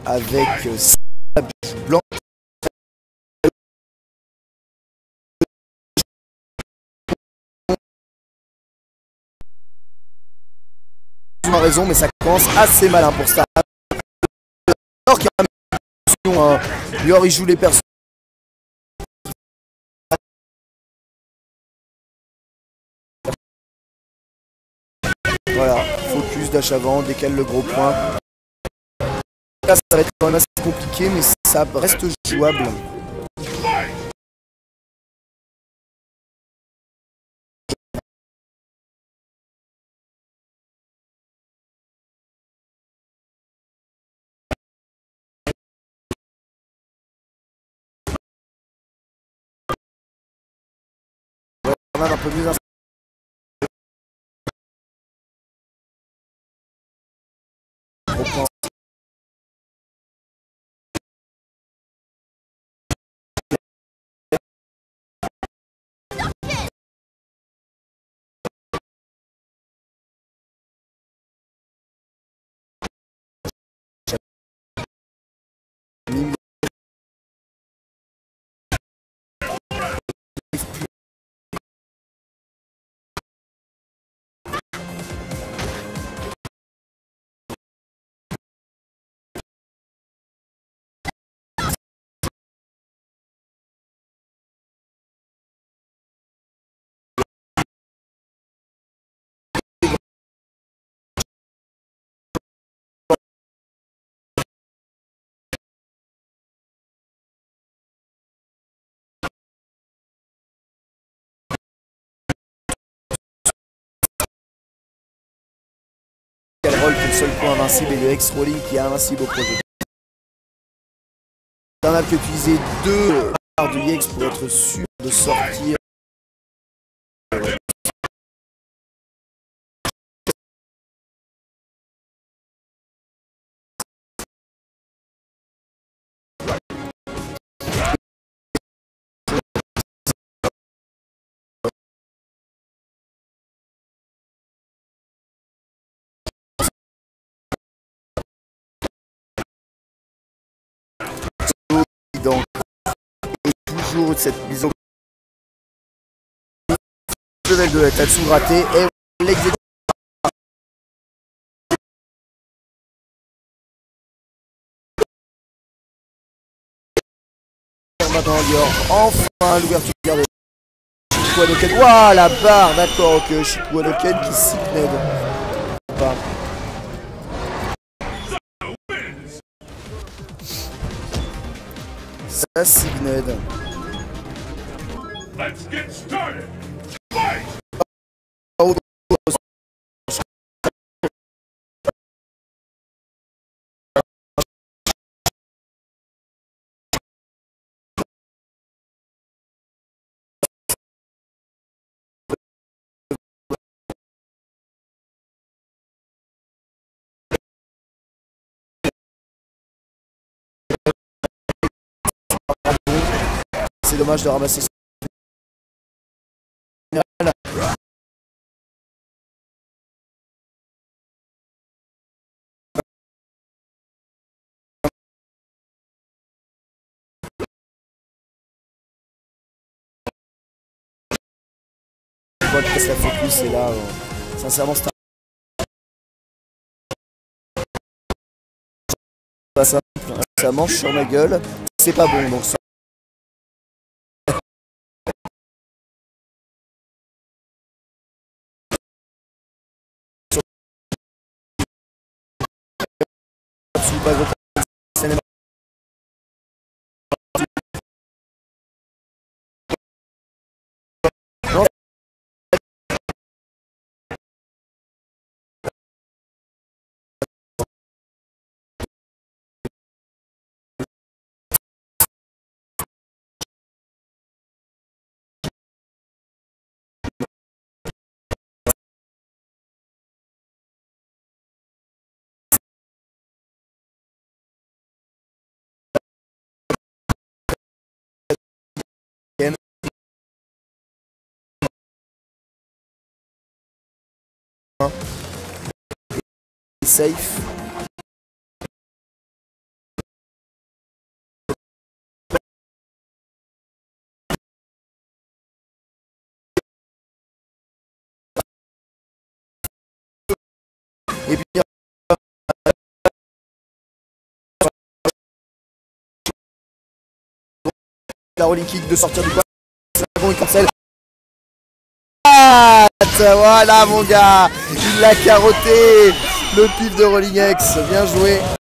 avec blanc. Tu as raison, mais ça commence assez malin pour Star. Alors qu'il y a une attention, Lior il joue les personnages. Voilà, focus, dash avant, décale le gros point. Là, ça va être quand même assez compliqué, mais ça reste jouable. Quand même un peu mieux. Roll qui est le seul point invincible et le X-Rolling qui est invincible au projet. On a utilisé 2 barres de EX pour être sûr de sortir. Donc, toujours cette mise au level de Tatsu raté et l'exécution. Maintenant Lior, enfin l'ouverture de Shiku Hadoken. Waouh, la barre, d'accord, ok, Shiku Hadoken qui signe. Ça signe. Let's get started. C'est dommage de ramasser ça. La focus et là, sincèrement, c'est pas simple. Ça mange sur ma gueule, c'est pas bon donc ça. Pas gros. Safe. Et puis la rolling kick de sortir du coin. Il cancelle. Voilà mon gars, il l'a carotté, le pif de Rolling X, bien joué.